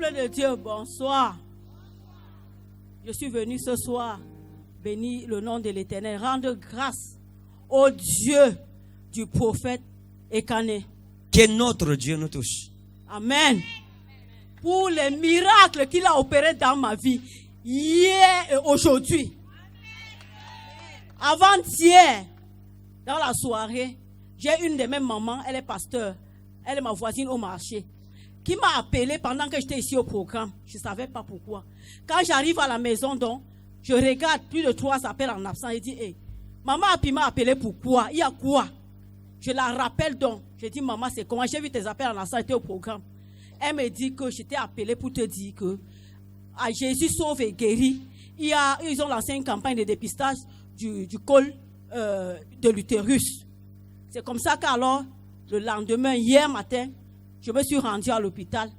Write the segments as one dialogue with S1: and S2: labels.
S1: Peuple de Dieu, bonsoir. Je suis venu ce soir bénir le nom de l'Éternel, rendre grâce au Dieu du prophète Ekané.
S2: Que notre Dieu nous touche.
S1: Amen. Pour les miracles qu'il a opérés dans ma vie, hier et aujourd'hui. Avant-hier, dans la soirée, j'ai une de mes mamans, elle est pasteur, elle est ma voisine au marché, qui m'a appelé pendant que j'étais ici au programme. Je ne savais pas pourquoi. Quand j'arrive à la maison, donc, je regarde plus de 3 appels en absence et dis, hey, maman m'a appelé pourquoi? Il y a quoi? Je la rappelle donc. Je dis, maman, c'est comment? J'ai vu tes appels en absence, j'étais au programme. Elle me dit que je t'ai appelé pour te dire que à Jésus sauve et guérit. Ils ont lancé une campagne de dépistage du col de l'utérus. C'est comme ça qu'alors, le lendemain, hier matin, je me suis rendu à l'hôpital.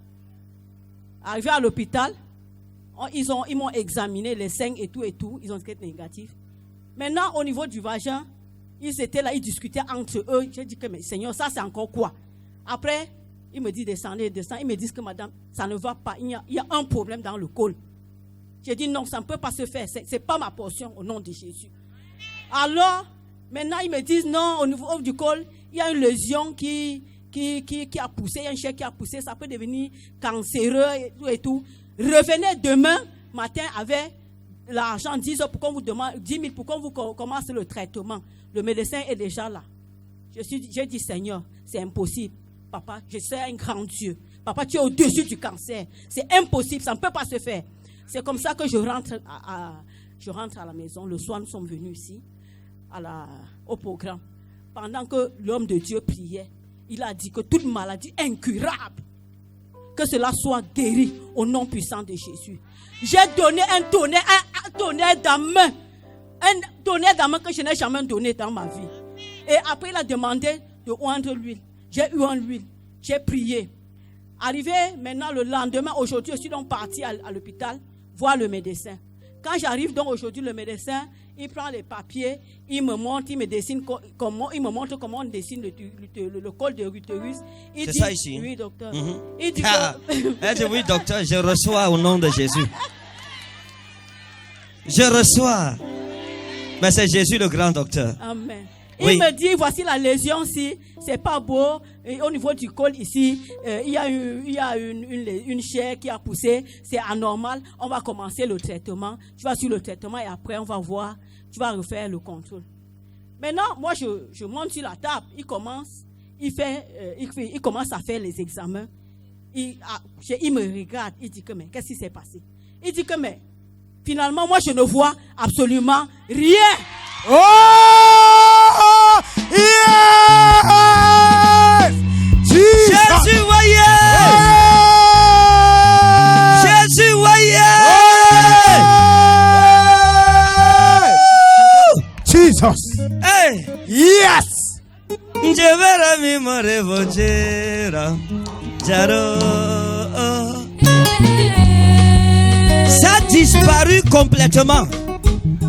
S1: Arrivé à l'hôpital, ils m'ont examiné les seins et tout. Ils ont dit que c'était négatif. Maintenant, au niveau du vagin, ils étaient là, ils discutaient entre eux. J'ai dit que, mais Seigneur, ça c'est encore quoi? Après, ils me disent descendez. Ils me disent que madame, ça ne va pas. Il y a un problème dans le col. J'ai dit non, ça ne peut pas se faire. Ce n'est pas ma portion au nom de Jésus. Alors, maintenant, ils me disent non, au niveau du col, il y a une lésion qui a poussé, il y a un chèque qui a poussé, ça peut devenir cancéreux et tout. Revenez demain matin avec l'argent, 10 000 pour qu'on vous demande, 10 000 pour qu'on vous commence le traitement. Le médecin est déjà là. J'ai dit, Seigneur, c'est impossible. Papa, je suis un grand Dieu. Papa, tu es au-dessus du cancer. C'est impossible, ça ne peut pas se faire. C'est comme ça que je rentre à la maison. Le soir, nous sommes venus ici, au programme. Pendant que l'homme de Dieu priait, il a dit que toute maladie incurable, que cela soit guéri au nom puissant de Jésus. J'ai donné un tonnerre d'âme. Un tonnerre d'âme que je n'ai jamais donné dans ma vie. Et après, il a demandé de oindre l'huile. J'ai eu l'huile. J'ai prié. Arrivé maintenant le lendemain, aujourd'hui, je suis donc parti à l'hôpital voir le médecin. Quand j'arrive donc aujourd'hui, le médecin, il prend les papiers, il me montre, il me montre comment on dessine le col de l'utérus.
S2: C'est dit, ça ici?
S1: Oui, docteur.
S2: Il dit elle dit oui, docteur, je reçois au nom de Jésus. Je reçois. Mais c'est Jésus le grand docteur.
S1: Amen.
S2: Oui.
S1: Il me dit, voici la lésion-ci, c'est pas beau. Et au niveau du col ici, il y a une chair qui a poussé, c'est anormal. On va commencer le traitement. Tu vas sur le traitement et après on va voir, tu vas refaire le contrôle. Maintenant, moi je monte sur la table, il commence à faire les examens. Il me regarde, il dit que mais qu'est-ce qui s'est passé? Il dit que mais finalement moi je ne vois absolument rien.
S3: Oh! Yes!
S2: Jésus voyait! Jésus voyait!
S3: Jesus!
S2: Hey!
S3: Yes!
S2: Je verrai mi more vogera. Jaro. Ça a disparu complètement.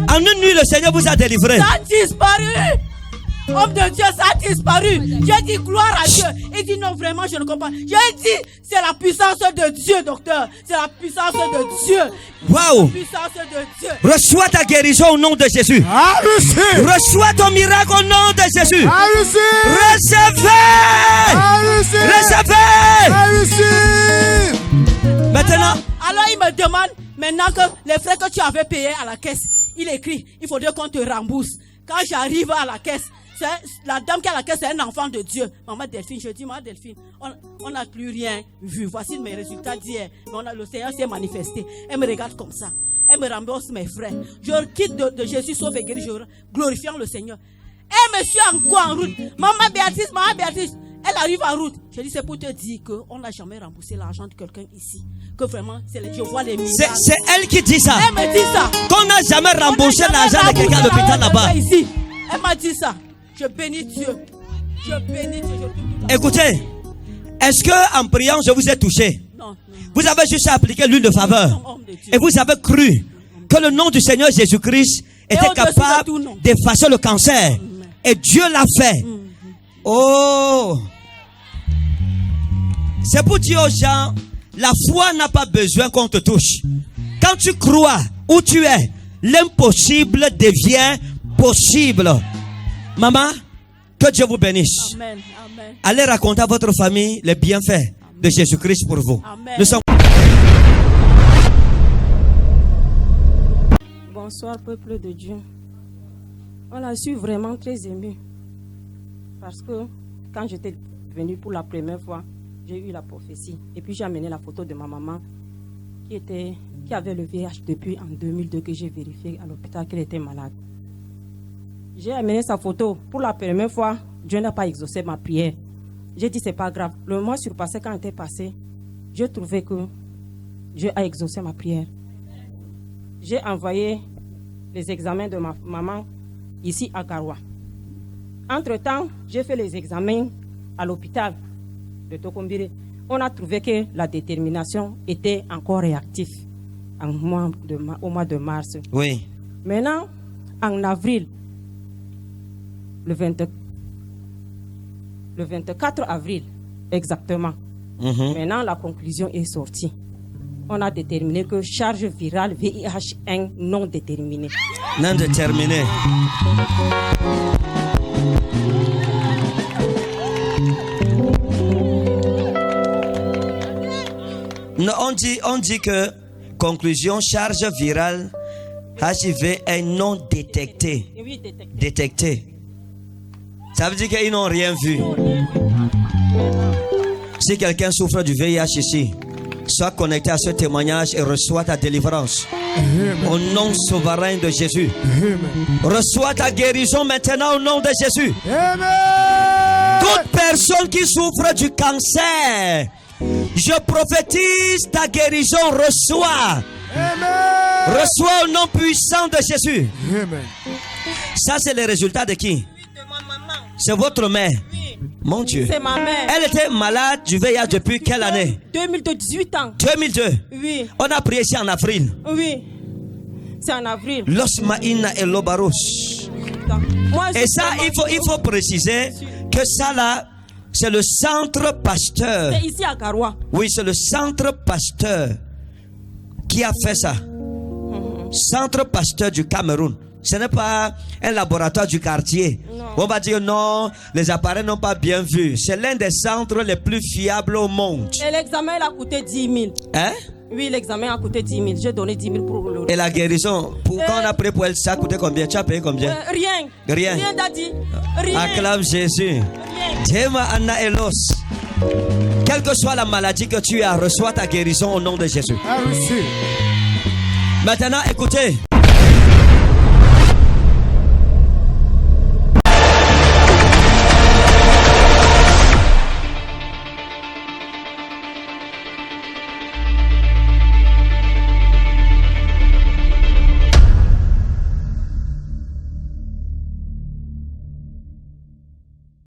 S2: En une nuit, le Seigneur vous a délivré.
S1: Ça a disparu. Homme de Dieu, ça a disparu. J'ai dit gloire à Dieu. Il dit non, vraiment, je ne comprends pas. J'ai dit, c'est la puissance de Dieu, docteur. C'est la puissance de Dieu.
S2: Waouh.
S1: La puissance de Dieu.
S2: Reçois ta guérison au nom de Jésus.
S3: I receive.
S2: Reçois ton miracle au nom de Jésus.
S3: I receive.
S2: Recevez.
S3: I receive.
S2: Recevez.
S3: I receive.
S2: Maintenant.
S1: Alors il me demande, maintenant que les frais que tu avais payés à la caisse, il écrit, il faudrait qu'on te rembourse. Quand j'arrive à la caisse, la dame qui est à la caisse, c'est un enfant de Dieu. Maman Delphine, je dis, maman Delphine, on n'a plus rien vu. Voici mes résultats d'hier. Le Seigneur s'est manifesté. Elle me regarde comme ça. Elle me rembourse mes frais. Je quitte de Jésus sauve et guéri, glorifiant le Seigneur. Elle me suit encore en route. Maman Béatrice, elle arrive en route. Je dis, c'est pour te dire qu'on n'a jamais remboursé l'argent de quelqu'un ici. Que vraiment, je vois les miracles.
S2: C'est elle qui dit ça.
S1: Elle me dit ça.
S2: Qu'on n'a jamais remboursé l'argent de quelqu'un à l'hôpital là-bas.
S1: Ici. Elle m'a dit ça. Je bénis Dieu. Je bénis Dieu.
S2: Écoutez, est-ce que en priant, je vous ai touché?
S1: Non.
S2: Vous avez juste appliqué l'huile de faveur. Et vous avez cru que le nom du Seigneur Jésus-Christ était capable d'effacer le cancer. Et Dieu l'a fait. Oh! C'est pour dire aux gens, La foi n'a pas besoin qu'on te touche. Quand tu crois où tu es, l'impossible devient possible. Maman, que Dieu vous bénisse.
S1: Amen. Amen.
S2: Allez raconter à votre famille les bienfaits de Jésus-Christ pour vous.
S1: Amen.
S2: Nous sommes...
S4: Bonsoir, peuple de Dieu. Voilà, je suis vraiment très émue. Parce que quand j'étais venue pour la première fois, j'ai eu la prophétie. Et puis j'ai amené la photo de ma maman qui avait le VIH depuis en 2002 que j'ai vérifié à l'hôpital qu'elle était malade. J'ai amené sa photo. Pour la première fois, Dieu n'a pas exaucé ma prière. J'ai dit c'est pas grave. Le mois surpassé, quand il était passé, j'ai trouvé que Dieu a exaucé ma prière. J'ai envoyé les examens de ma maman ici à Garoua. Entre-temps, j'ai fait les examens à l'hôpital de Tokombire. On a trouvé que la détermination était encore réactive au mois de mars.
S2: Oui.
S4: Maintenant, en avril, le 24 avril exactement, maintenant la conclusion est sortie. On a déterminé que charge virale VIH1 non déterminée.
S2: Non déterminé. Non, on dit que conclusion charge virale HIV est non détectée.
S4: Oui, détectée.
S2: Détectée. Ça veut dire qu'ils n'ont rien vu. Si quelqu'un souffre du VIH ici, sois connecté à ce témoignage et reçois ta délivrance. Au nom souverain de Jésus. Reçois ta guérison maintenant au nom de Jésus. Toute personne qui souffre du cancer, je prophétise ta guérison, reçois. Reçois au nom puissant de Jésus. Ça, c'est le résultat de qui? C'est votre mère.
S4: Oui.
S2: Mon Dieu.
S4: C'est ma mère.
S2: Elle était malade du VIH depuis quelle année?
S4: 2018 ans.
S2: 2002.
S4: Oui.
S2: On a prié ici en avril.
S4: Oui. C'est en avril.
S2: L'osmaïna et l'obaros.
S4: Moi,
S2: Et ça, il faut préciser que ça là, c'est le centre pasteur.
S4: c'est ici à Garoua.
S2: Oui, c'est le centre pasteur qui a fait ça. Centre pasteur du Cameroun. Ce n'est pas un laboratoire du quartier.
S4: Non.
S2: On va dire non, les appareils n'ont pas bien vu. C'est l'un des centres les plus fiables au monde.
S4: Et l'examen, il a coûté 10 000.
S2: Hein?
S4: Oui, l'examen a coûté 10 000. J'ai donné 10 000 pour le...
S2: Et la guérison, quand on a pris pour elle, ça a coûté combien? Tu as payé combien?
S4: Rien.
S2: Rien.
S4: Rien, Daddy. Rien.
S2: Acclame Jésus.
S4: Rien.
S2: Tema Anna Elos. Quelle que soit la maladie que tu as, reçois ta guérison au nom de Jésus. Maintenant, écoutez.